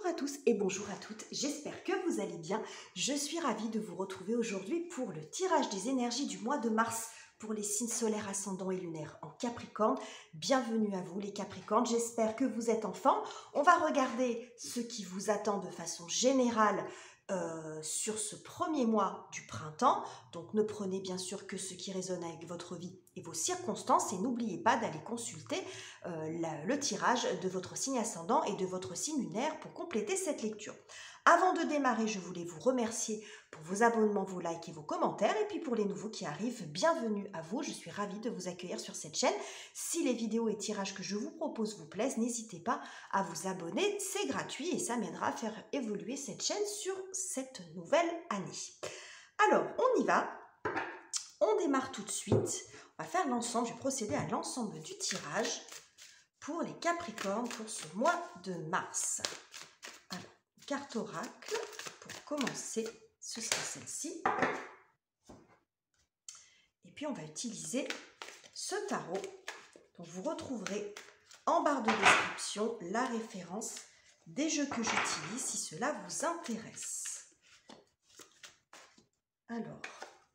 Bonjour à tous et bonjour à toutes, j'espère que vous allez bien. Je suis ravie de vous retrouver aujourd'hui pour le tirage des énergies du mois de mars pour les signes solaires, ascendants et lunaires en Capricorne. Bienvenue à vous les Capricornes, j'espère que vous êtes en forme. On va regarder ce qui vous attend de façon générale sur ce premier mois du printemps. Donc ne prenez bien sûr que ce qui résonne avec votre vie et vos circonstances et n'oubliez pas d'aller consulter le tirage de votre signe ascendant et de votre signe lunaire pour compléter cette lecture. Avant de démarrer, je voulais vous remercier pour vos abonnements, vos likes et vos commentaires. Et puis pour les nouveaux qui arrivent, bienvenue à vous. Je suis ravie de vous accueillir sur cette chaîne. Si les vidéos et tirages que je vous propose vous plaisent, n'hésitez pas à vous abonner. C'est gratuit et ça m'aidera à faire évoluer cette chaîne sur cette nouvelle année. Alors, on y va. On démarre tout de suite. On va faire l'ensemble. Je vais procéder à l'ensemble du tirage pour les Capricornes pour ce mois de mars. Alors, carte oracle, pour commencer, ce sera celle-ci. Et puis, on va utiliser ce tarot. Donc, vous retrouverez en barre de description la référence des jeux que j'utilise si cela vous intéresse. Alors,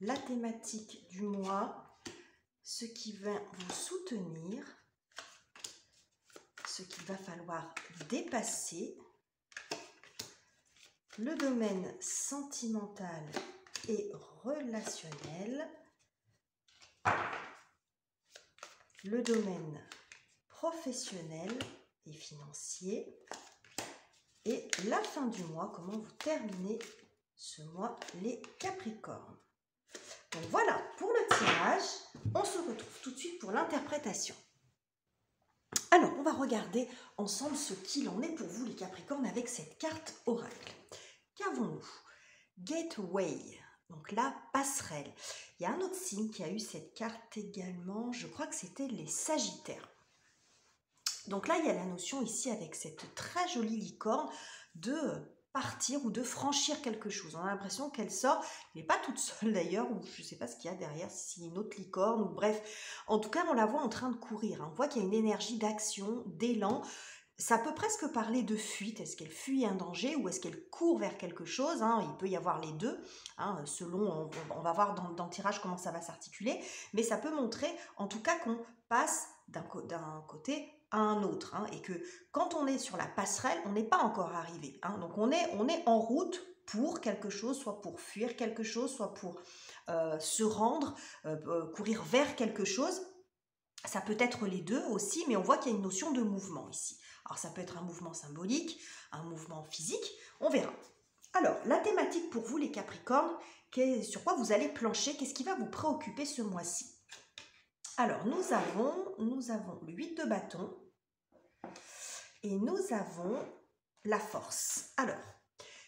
la thématique du mois, ce qui va vous soutenir, ce qu'il va falloir dépasser, le domaine sentimental et relationnel, le domaine professionnel et financier, et la fin du mois, comment vous terminez ce mois, les Capricornes. Donc voilà, pour le tirage, on se retrouve tout de suite pour l'interprétation. Alors, on va regarder ensemble ce qu'il en est pour vous, les Capricornes, avec cette carte oracle. Qu'avons-nous? Gateway, donc la passerelle. Il y a un autre signe qui a eu cette carte également, je crois que c'était les Sagittaires. Donc là, il y a la notion ici avec cette très jolie licorne de partir ou de franchir quelque chose. On a l'impression qu'elle sort, elle n'est pas toute seule d'ailleurs, ou je ne sais pas ce qu'il y a derrière, si c'est une autre licorne, ou bref. En tout cas, on la voit en train de courir. On voit qu'il y a une énergie d'action, d'élan. Ça peut presque parler de fuite. Est-ce qu'elle fuit un danger ou est-ce qu'elle court vers quelque chose, hein? Il peut y avoir les deux, hein, selon, on va voir dans le tirage comment ça va s'articuler. Mais ça peut montrer en tout cas qu'on passe d'un côté à un autre, hein, et que quand on est sur la passerelle, on n'est pas encore arrivé, hein, donc on est en route pour quelque chose, soit pour fuir quelque chose, soit pour se rendre, courir vers quelque chose. Ça peut être les deux aussi, mais on voit qu'il y a une notion de mouvement ici. Alors ça peut être un mouvement symbolique, un mouvement physique, on verra. Alors, la thématique pour vous les Capricornes, sur quoi vous allez plancher, qu'est-ce qui va vous préoccuper ce mois-ci? Alors, nous avons le 8 de bâton et nous avons la force. Alors,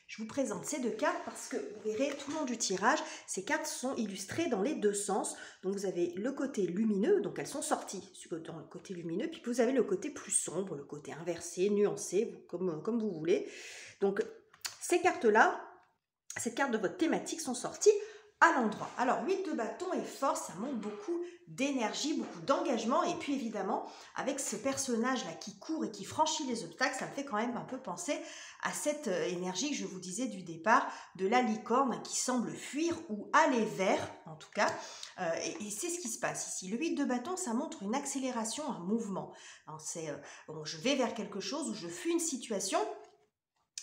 je vous présente ces deux cartes parce que vous verrez tout le long du tirage, ces cartes sont illustrées dans les deux sens. Donc, vous avez le côté lumineux, donc elles sont sorties dans le côté lumineux, puis vous avez le côté plus sombre, le côté inversé, nuancé, comme vous voulez. Donc, ces cartes-là, cette carte de votre thématique sont sorties à l'endroit. Alors, 8 de bâton et force, ça montre beaucoup d'énergie, beaucoup d'engagement. Et puis, évidemment, avec ce personnage-là qui court et qui franchit les obstacles, ça me fait quand même un peu penser à cette énergie que je vous disais du départ, de la licorne qui semble fuir ou aller vers, en tout cas. Et c'est ce qui se passe ici. Le 8 de bâton, ça montre une accélération, un mouvement. C'est bon, je vais vers quelque chose ou je fuis une situation.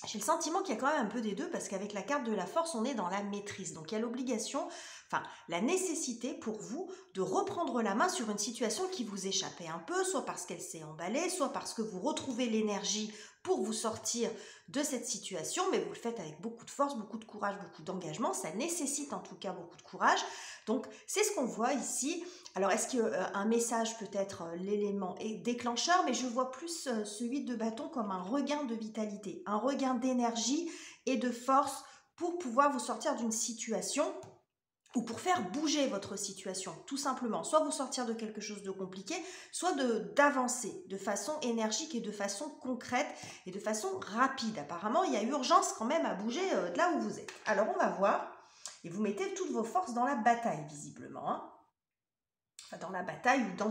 J'ai le sentiment qu'il y a quand même un peu des deux parce qu'avec la carte de la force, on est dans la maîtrise. Donc, il y a l'obligation, enfin, la nécessité pour vous de reprendre la main sur une situation qui vous échappait un peu, soit parce qu'elle s'est emballée, soit parce que vous retrouvez l'énergie pour vous sortir de cette situation, mais vous le faites avec beaucoup de force, beaucoup de courage, beaucoup d'engagement. Ça nécessite en tout cas beaucoup de courage. Donc, c'est ce qu'on voit ici. Alors, est-ce qu'un message peut être l'élément déclencheur, mais je vois plus ce 8 de bâton comme un regain de vitalité, un regain d'énergie et de force pour pouvoir vous sortir d'une situation ou pour faire bouger votre situation, tout simplement. Soit vous sortir de quelque chose de compliqué, soit d'avancer de façon énergique et de façon concrète et de façon rapide. Apparemment, il y a urgence quand même à bouger de là où vous êtes. Alors, on va voir. Et vous mettez toutes vos forces dans la bataille, visiblement. Hein. Enfin, dans la bataille ou dans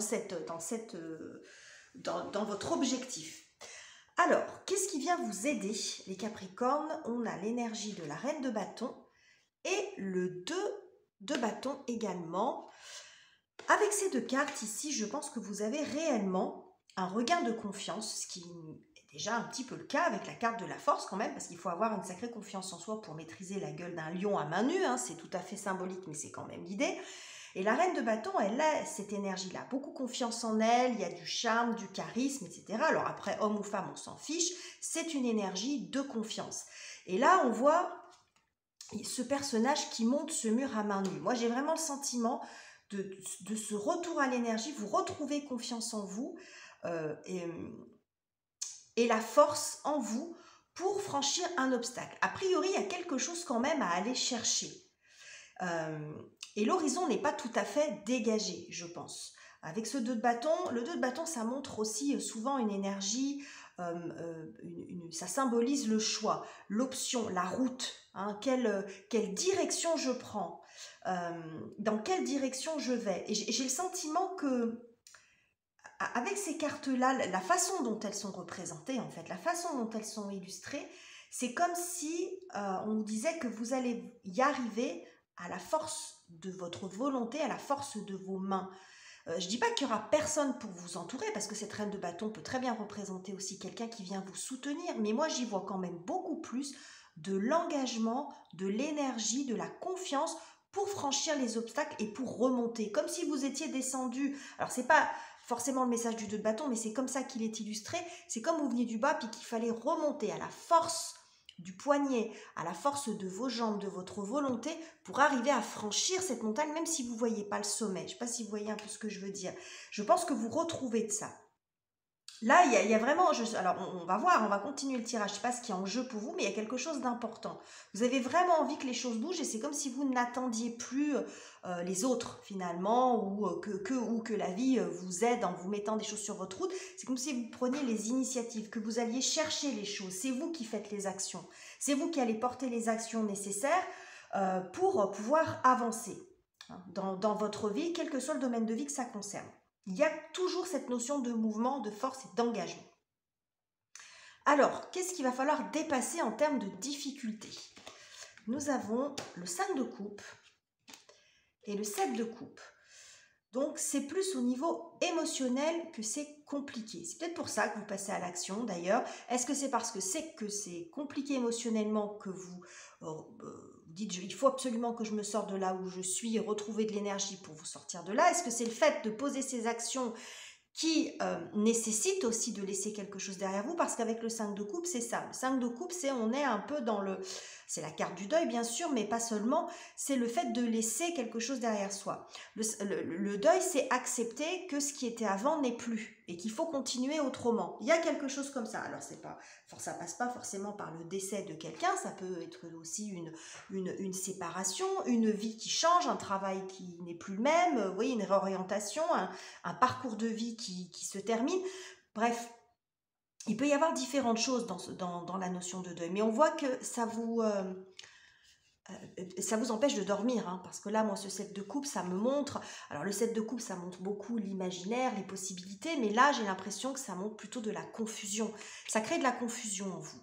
votre objectif. Alors, qu'est-ce qui vient vous aider, les Capricornes? On a l'énergie de la reine de bâton et le 2 de bâton également. Avec ces deux cartes ici, je pense que vous avez réellement un regain de confiance, ce qui est déjà un petit peu le cas avec la carte de la force quand même, parce qu'il faut avoir une sacrée confiance en soi pour maîtriser la gueule d'un lion à main nue, hein, c'est tout à fait symbolique, mais c'est quand même l'idée. Et la reine de bâton, elle a cette énergie-là, beaucoup confiance en elle, il y a du charme, du charisme, etc. Alors après, homme ou femme, on s'en fiche, c'est une énergie de confiance. Et là, on voit ce personnage qui monte ce mur à main nue. Moi, j'ai vraiment le sentiment de ce retour à l'énergie, vous retrouvez confiance en vous et la force en vous pour franchir un obstacle. A priori, il y a quelque chose quand même à aller chercher. Et l'horizon n'est pas tout à fait dégagé, je pense. Avec ce 2 de bâton, le 2 de bâton, ça montre aussi souvent une énergie, ça symbolise le choix, l'option, la route, hein, quelle direction je prends, dans quelle direction je vais. Et j'ai le sentiment que, avec ces cartes-là, la façon dont elles sont représentées, en fait, la façon dont elles sont illustrées, c'est comme si on vous disait que vous allez y arriver à la force de votre volonté, à la force de vos mains. Je ne dis pas qu'il n'y aura personne pour vous entourer, parce que cette reine de bâton peut très bien représenter aussi quelqu'un qui vient vous soutenir, mais moi j'y vois quand même beaucoup plus de l'engagement, de l'énergie, de la confiance pour franchir les obstacles et pour remonter, comme si vous étiez descendu. Alors c'est pas forcément le message du 2 de bâton, mais c'est comme ça qu'il est illustré, c'est comme vous veniez du bas puis qu'il fallait remonter à la force du poignet, à la force de vos jambes, de votre volonté, pour arriver à franchir cette montagne, même si vous ne voyez pas le sommet. Je ne sais pas si vous voyez un peu ce que je veux dire. Je pense que vous retrouvez de ça. Là, il y a vraiment... alors, on va voir, on va continuer le tirage. Je ne sais pas ce qui est en jeu pour vous, mais il y a quelque chose d'important. Vous avez vraiment envie que les choses bougent et c'est comme si vous n'attendiez plus les autres, finalement, ou que la vie vous aide en vous mettant des choses sur votre route. C'est comme si vous preniez les initiatives, que vous alliez chercher les choses. C'est vous qui faites les actions. C'est vous qui allez porter les actions nécessaires pour pouvoir avancer dans votre vie, quel que soit le domaine de vie que ça concerne. Il y a toujours cette notion de mouvement, de force et d'engagement. Alors, qu'est-ce qu'il va falloir dépasser en termes de difficultés? Nous avons le 5 de coupe et le 7 de coupe. Donc, c'est plus au niveau émotionnel que c'est compliqué. C'est peut-être pour ça que vous passez à l'action, d'ailleurs. Est-ce que c'est parce que c'est compliqué émotionnellement que vous dites « il faut absolument que je me sorte de là où je suis et retrouver de l'énergie pour vous sortir de là ». Est-ce que c'est le fait de poser ces actions qui nécessite aussi de laisser quelque chose derrière vous, parce qu'avec le 5 de coupe, c'est ça. Le 5 de coupe, on est un peu dans le... C'est la carte du deuil, bien sûr, mais pas seulement. C'est le fait de laisser quelque chose derrière soi. Le deuil, c'est accepter que ce qui était avant n'est plus et qu'il faut continuer autrement. Il y a quelque chose comme ça. Alors, ça passe pas forcément par le décès de quelqu'un, ça peut être aussi une séparation, une vie qui change, un travail qui n'est plus le même, vous voyez, une réorientation, un parcours de vie qui se termine. Bref, il peut y avoir différentes choses dans la notion de deuil, mais on voit que ça vous empêche de dormir, hein, parce que là, moi, ce 7 de coupe, ça me montre... Alors, le 7 de coupe, ça montre beaucoup l'imaginaire, les possibilités, mais là, j'ai l'impression que ça montre plutôt de la confusion. Ça crée de la confusion en vous.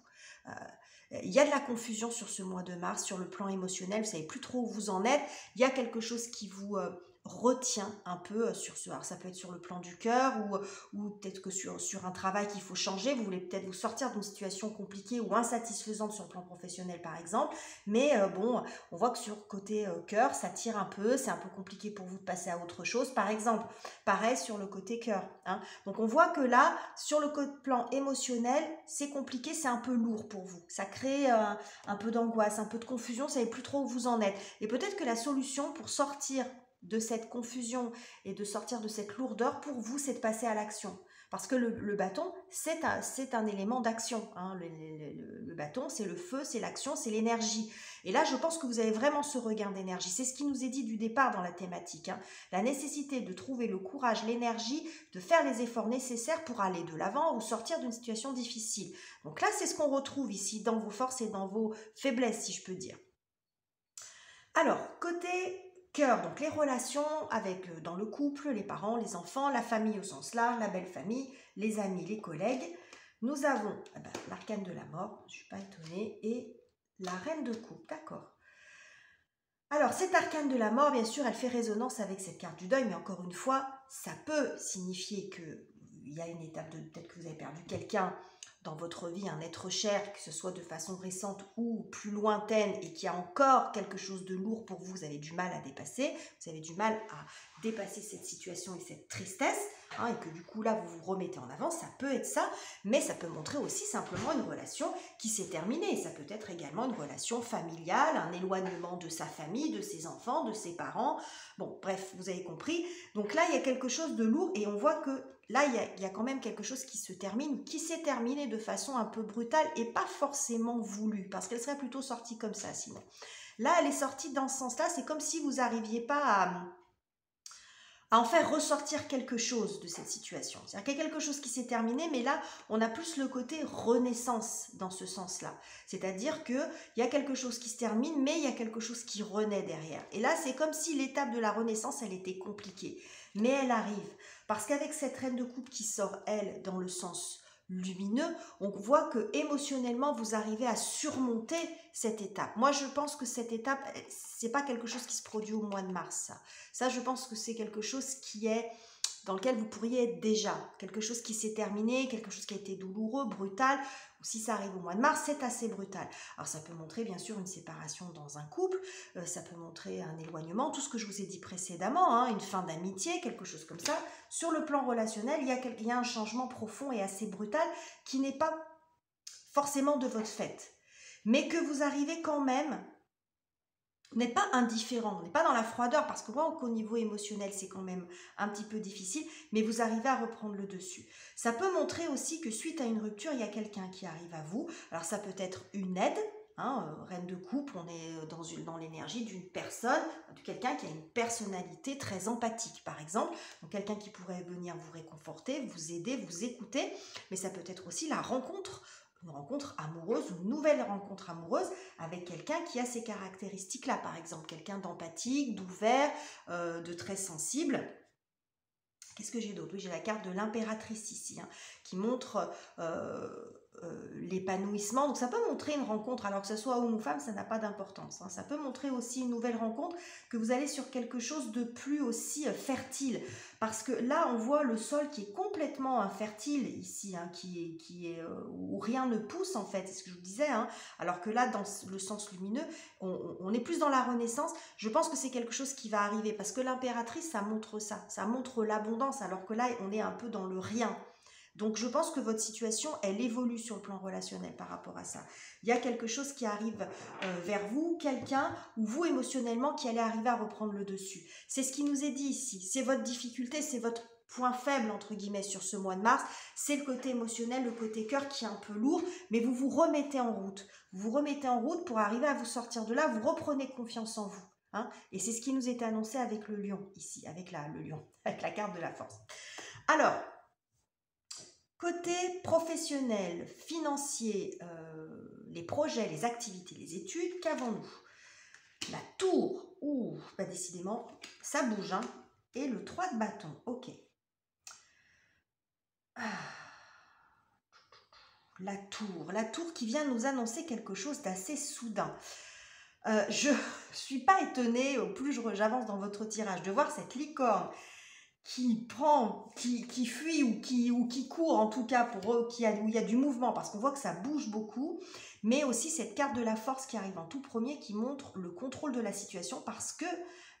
Il y a de la confusion sur ce mois de mars, sur le plan émotionnel, vous ne savez plus trop où vous en êtes. Il y a quelque chose qui vous retient un peu sur ce... Alors, ça peut être sur le plan du cœur ou peut-être que sur un travail qu'il faut changer. Vous voulez peut-être vous sortir d'une situation compliquée ou insatisfaisante sur le plan professionnel, par exemple. Mais bon, on voit que sur côté cœur, ça tire un peu. C'est un peu compliqué pour vous de passer à autre chose, par exemple. Pareil sur le côté cœur. Hein. Donc, on voit que là, sur le plan émotionnel, c'est compliqué, c'est un peu lourd pour vous. Ça crée un peu d'angoisse, un peu de confusion. Vous ne savez plus trop où vous en êtes. Et peut-être que la solution pour sortir de cette confusion et de sortir de cette lourdeur, pour vous, c'est de passer à l'action. Parce que le bâton, c'est un élément d'action. Hein. Le bâton, c'est le feu, c'est l'action, c'est l'énergie. Et là, je pense que vous avez vraiment ce regain d'énergie. C'est ce qui nous est dit du départ dans la thématique. Hein. La nécessité de trouver le courage, l'énergie, de faire les efforts nécessaires pour aller de l'avant ou sortir d'une situation difficile. Donc là, c'est ce qu'on retrouve ici dans vos forces et dans vos faiblesses, si je peux dire. Alors, côté cœur, donc les relations avec dans le couple, les parents, les enfants, la famille au sens large, la belle famille, les amis, les collègues. Nous avons l'arcane de la mort, je ne suis pas étonnée, et la reine de coupe, d'accord. Alors, cette arcane de la mort, bien sûr, elle fait résonance avec cette carte du deuil, mais encore une fois, ça peut signifier qu'il y a une étape de... Peut-être que vous avez perdu quelqu'un dans votre vie, un être cher, que ce soit de façon récente ou plus lointaine, et qu'il y a encore quelque chose de lourd pour vous, vous avez du mal à dépasser, vous avez du mal à dépasser cette situation et cette tristesse, hein, et que du coup, là, vous vous remettez en avant, ça peut être ça, mais ça peut montrer aussi simplement une relation qui s'est terminée. Ça peut être également une relation familiale, un éloignement de sa famille, de ses enfants, de ses parents. Bon, bref, vous avez compris. Donc là, il y a quelque chose de lourd et on voit que là, il y a quand même quelque chose qui se termine, qui s'est terminé de façon un peu brutale et pas forcément voulue, parce qu'elle serait plutôt sortie comme ça sinon. Là, elle est sortie dans ce sens-là, c'est comme si vous n'arriviez pas à en faire ressortir quelque chose de cette situation. C'est-à-dire qu'il y a quelque chose qui s'est terminé, mais là, on a plus le côté renaissance dans ce sens-là. C'est-à-dire qu'il y a quelque chose qui se termine, mais il y a quelque chose qui renaît derrière. Et là, c'est comme si l'étape de la renaissance, elle était compliquée. Mais elle arrive. Parce qu'avec cette reine de coupe qui sort, elle, dans le sens lumineux, on voit que émotionnellement vous arrivez à surmonter cette étape. Moi, je pense que cette étape, c'est pas quelque chose qui se produit au mois de mars. Ça, je pense que c'est quelque chose qui est dans lequel vous pourriez être déjà, quelque chose qui s'est terminé, quelque chose qui a été douloureux, brutal, ou si ça arrive au mois de mars, c'est assez brutal. Alors ça peut montrer bien sûr une séparation dans un couple, ça peut montrer un éloignement, tout ce que je vous ai dit précédemment, hein, une fin d'amitié, quelque chose comme ça. Sur le plan relationnel, il y a un changement profond et assez brutal qui n'est pas forcément de votre fait, mais que vous arrivez quand même. Vous n'êtes pas indifférent, vous n'êtes pas dans la froideur, parce que moi, au niveau émotionnel, c'est quand même un petit peu difficile, mais vous arrivez à reprendre le dessus. Ça peut montrer aussi que suite à une rupture, il y a quelqu'un qui arrive à vous. Alors ça peut être une aide, hein, reine de coupe, on est dans l'énergie d'une personne, de quelqu'un qui a une personnalité très empathique, par exemple. Donc quelqu'un qui pourrait venir vous réconforter, vous aider, vous écouter, mais ça peut être aussi la rencontre, une rencontre amoureuse, une nouvelle rencontre amoureuse avec quelqu'un qui a ces caractéristiques-là, par exemple, quelqu'un d'empathique, d'ouvert, de très sensible. Qu'est-ce que j'ai d'autre? Oui, j'ai la carte de l'impératrice ici, hein, qui montre l'épanouissement. Donc ça peut montrer une rencontre, alors que ce soit homme ou femme, ça n'a pas d'importance. Hein. Ça peut montrer aussi une nouvelle rencontre, que vous allez sur quelque chose de plus aussi fertile. Parce que là, on voit le sol qui est complètement infertile ici, hein, où rien ne pousse en fait, c'est ce que je vous disais. Hein. Alors que là, dans le sens lumineux, on est plus dans la renaissance. Je pense que c'est quelque chose qui va arriver, parce que l'impératrice, ça montre l'abondance, alors que là, on est un peu dans le rien. Donc, je pense que votre situation, elle évolue sur le plan relationnel par rapport à ça. Il y a quelque chose qui arrive vers vous, quelqu'un ou vous émotionnellement qui allait arriver à reprendre le dessus. C'est ce qui nous est dit ici. C'est votre difficulté, c'est votre point faible, entre guillemets, sur ce mois de mars. C'est le côté émotionnel, le côté cœur qui est un peu lourd, mais vous vous remettez en route. Vous vous remettez en route pour arriver à vous sortir de là. Vous reprenez confiance en vous. Hein, et c'est ce qui nous était annoncé avec le lion, ici, avec le lion, avec la carte de la force. Alors, côté professionnel, financier, les projets, les activités, les études, qu'avons-nous? La tour, décidément, ça bouge, hein. Et le 3 de bâton, ok. La tour qui vient nous annoncer quelque chose d'assez soudain. Je ne suis pas étonnée, au plus j'avance dans votre tirage, de voir cette licorne qui fuit ou qui court, en tout cas pour eux, où il y a du mouvement, parce qu'on voit que ça bouge beaucoup, mais aussi cette carte de la force qui arrive en tout premier, qui montre le contrôle de la situation, parce que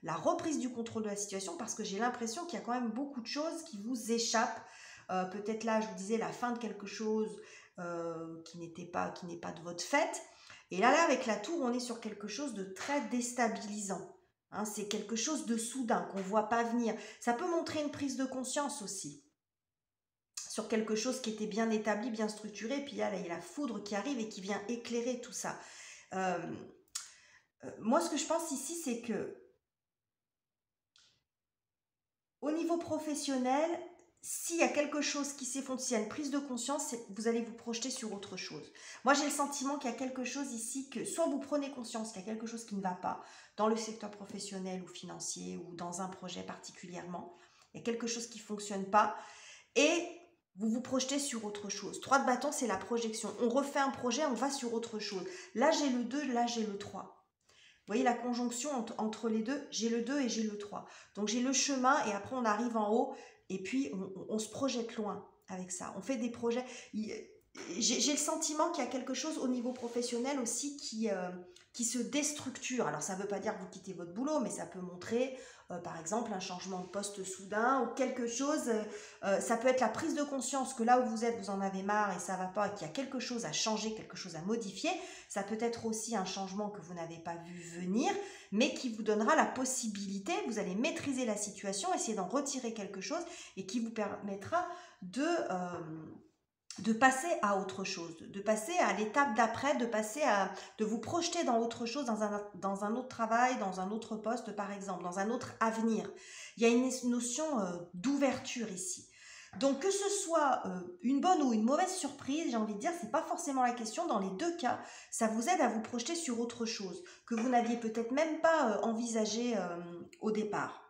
la reprise du contrôle de la situation, parce que j'ai l'impression qu'il y a quand même beaucoup de choses qui vous échappent. Peut-être là, je vous disais, la fin de quelque chose qui n'est pas de votre fait. Et là, avec la tour, on est sur quelque chose de très déstabilisant. Hein, c'est quelque chose de soudain qu'on ne voit pas venir. Ça peut montrer une prise de conscience aussi sur quelque chose qui était bien établi, bien structuré. Puis là, il y a la foudre qui arrive et qui vient éclairer tout ça. Moi, ce que je pense ici, c'est que au niveau professionnel, s'il y a quelque chose qui s'effondre, s'il y a une prise de conscience, vous allez vous projeter sur autre chose. Moi, j'ai le sentiment qu'il y a quelque chose ici que soit vous prenez conscience qu'il y a quelque chose qui ne va pas dans le secteur professionnel ou financier ou dans un projet particulièrement. Il y a quelque chose qui ne fonctionne pas et Vous vous projetez sur autre chose. 3 de bâton, c'est la projection. On refait un projet, on va sur autre chose. Là, j'ai le 2, là, j'ai le 3. Vous voyez la conjonction entre les deux, j'ai le 2 et j'ai le 3. Donc, j'ai le chemin et après, on arrive en haut et puis on se projette loin avec ça. On fait des projets. J'ai le sentiment qu'il y a quelque chose au niveau professionnel aussi qui se déstructure. Alors, ça ne veut pas dire que vous quittez votre boulot, mais ça peut montrer, par exemple, un changement de poste soudain ou quelque chose. Ça peut être la prise de conscience que là où vous êtes, vous en avez marre et ça ne va pas, et qu'il y a quelque chose à changer, quelque chose à modifier. Ça peut être aussi un changement que vous n'avez pas vu venir, mais qui vous donnera la possibilité, vous allez maîtriser la situation, essayer d'en retirer quelque chose et qui vous permettra de passer à autre chose, de passer à l'étape d'après, de vous projeter dans autre chose, dans un autre travail, dans un autre poste par exemple, dans un autre avenir. Il y a une notion d'ouverture ici. Donc que ce soit une bonne ou une mauvaise surprise, j'ai envie de dire, c'est pas forcément la question. Dans les deux cas, ça vous aide à vous projeter sur autre chose que vous n'aviez peut-être même pas envisagé au départ.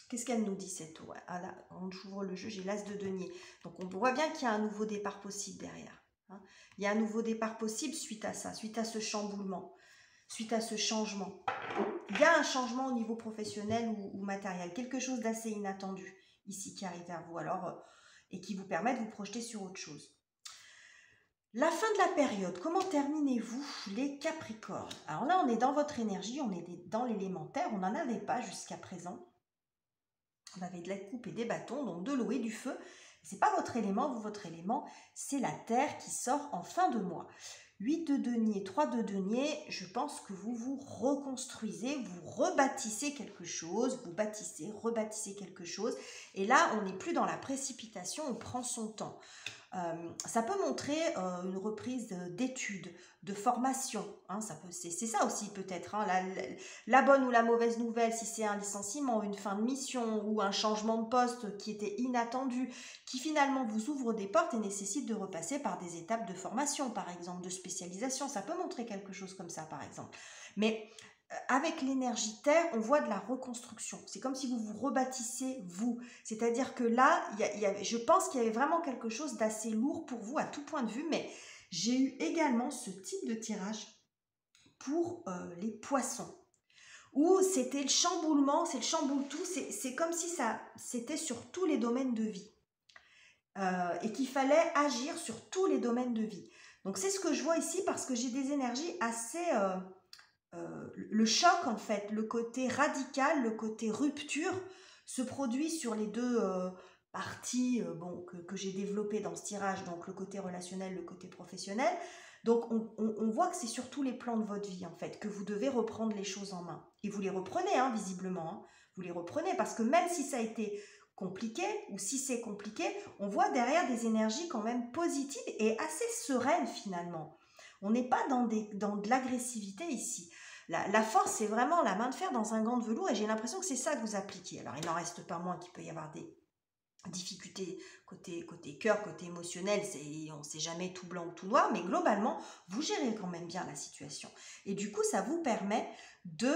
Qu'est-ce qu'elle nous dit cette tour? Ah là, quand j'ouvre le jeu, j'ai l'as de denier. Donc on voit bien qu'il y a un nouveau départ possible derrière. Hein. Il y a un nouveau départ possible suite à ça, suite à ce chamboulement, suite à ce changement. Il y a un changement au niveau professionnel ou matériel, quelque chose d'assez inattendu ici qui arrive vers vous alors et qui vous permet de vous projeter sur autre chose. La fin de la période, comment terminez-vous les Capricornes? Alors là, on est dans votre énergie, on est dans l'élémentaire, on n'en avait pas jusqu'à présent. On avait de la coupe et des bâtons, donc de l'eau et du feu. Ce n'est pas votre élément, votre élément, c'est la terre qui sort en fin de mois. 8 de denier, 3 de denier, je pense que vous vous reconstruisez, vous rebâtissez quelque chose, vous bâtissez, rebâtissez quelque chose. Et là, on n'est plus dans la précipitation, on prend son temps. Ça peut montrer une reprise d'études, de formation. Hein, c'est ça aussi peut-être. Hein, la bonne ou la mauvaise nouvelle, si c'est un licenciement, une fin de mission ou un changement de poste qui était inattendu, qui finalement vous ouvre des portes et nécessite de repasser par des étapes de formation, par exemple, de spécialisation. Ça peut montrer quelque chose comme ça, par exemple. Mais avec l'énergie terre, on voit de la reconstruction. C'est comme si vous vous rebâtissez vous. C'est-à-dire que là, je pense qu'il y avait vraiment quelque chose d'assez lourd pour vous à tout point de vue, mais j'ai eu également ce type de tirage pour les poissons, où c'était le chamboulement, c'est le chamboule tout, c'est comme si c'était sur tous les domaines de vie. Et qu'il fallait agir sur tous les domaines de vie. Donc c'est ce que je vois ici parce que j'ai des énergies assez... le choc en fait, le côté radical, le côté rupture se produit sur les deux parties que j'ai développées dans ce tirage, donc le côté relationnel, le côté professionnel. Donc on voit que c'est sur tous les plans de votre vie en fait, que vous devez reprendre les choses en main. Et vous les reprenez hein, visiblement, hein. Vous les reprenez parce que même si ça a été compliqué ou si c'est compliqué, on voit derrière des énergies quand même positives et assez sereines finalement. On n'est pas dans de l'agressivité ici. La force, c'est vraiment la main de fer dans un gant de velours et j'ai l'impression que c'est ça que vous appliquez. Alors, il n'en reste pas moins qu'il peut y avoir des difficultés côté cœur, côté émotionnel, on ne sait jamais tout blanc ou tout noir, mais globalement, vous gérez quand même bien la situation. Et du coup, ça vous permet de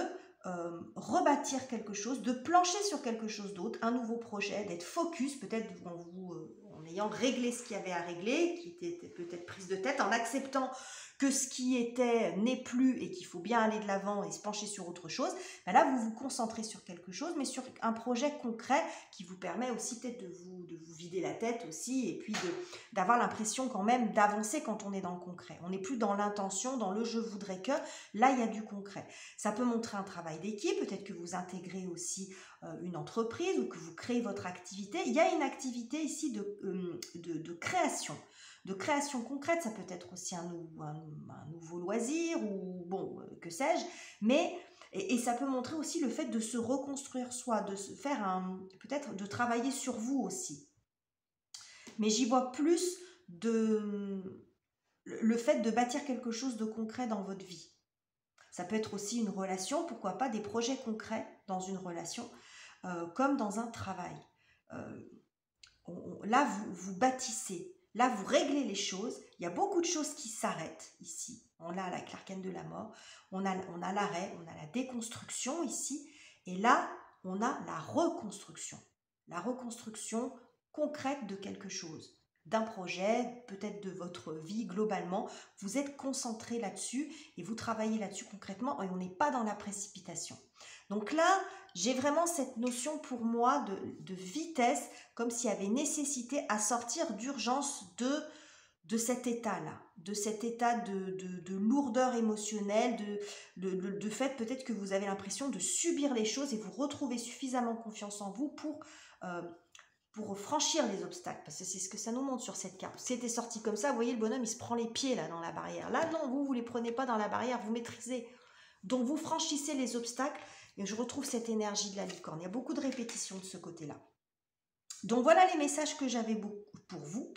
rebâtir quelque chose, de plancher sur quelque chose d'autre, un nouveau projet, d'être focus, peut-être en ayant réglé ce qu'il y avait à régler, qui était peut-être prise de tête, en acceptant que ce qui était n'est plus et qu'il faut bien aller de l'avant et se pencher sur autre chose, ben là vous vous concentrez sur quelque chose, mais sur un projet concret qui vous permet aussi peut-être de vous vider la tête aussi et puis d'avoir l'impression quand même d'avancer quand on est dans le concret. On n'est plus dans l'intention, dans le je voudrais que, là il y a du concret. Ça peut montrer un travail d'équipe, peut-être que vous intégrez aussi une entreprise ou que vous créez votre activité. Il y a une activité ici de création. De création concrète, ça peut être aussi un nouveau loisir ou bon, que sais-je, mais et ça peut montrer aussi le fait de se reconstruire soi, de se faire peut-être de travailler sur vous aussi. Mais j'y vois plus le fait de bâtir quelque chose de concret dans votre vie. Ça peut être aussi une relation, pourquoi pas des projets concrets dans une relation, comme dans un travail. Là, vous bâtissez. Là, vous réglez les choses. Il y a beaucoup de choses qui s'arrêtent ici. On a l'arcane de la mort. On a l'arrêt, on a la déconstruction ici. Et là, on a la reconstruction. La reconstruction concrète de quelque chose, d'un projet, peut-être de votre vie globalement. Vous êtes concentré là-dessus et vous travaillez là-dessus concrètement et on n'est pas dans la précipitation. Donc là, j'ai vraiment cette notion pour moi de vitesse, comme s'il y avait nécessité à sortir d'urgence de cet état-là, de cet état de lourdeur émotionnelle, de fait peut-être que vous avez l'impression de subir les choses et vous retrouvez suffisamment confiance en vous pour franchir les obstacles, parce que c'est ce que ça nous montre sur cette carte. C'était sorti comme ça, vous voyez le bonhomme, il se prend les pieds là dans la barrière. Là non, vous les prenez pas dans la barrière, vous maîtrisez. Donc vous franchissez les obstacles et je retrouve cette énergie de la licorne. Il y a beaucoup de répétitions de ce côté-là. Donc voilà les messages que j'avais pour vous,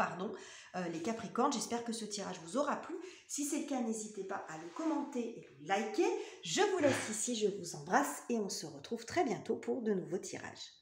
les Capricornes. J'espère que ce tirage vous aura plu. Si c'est le cas, n'hésitez pas à le commenter et le liker. Je vous laisse ici, je vous embrasse et on se retrouve très bientôt pour de nouveaux tirages.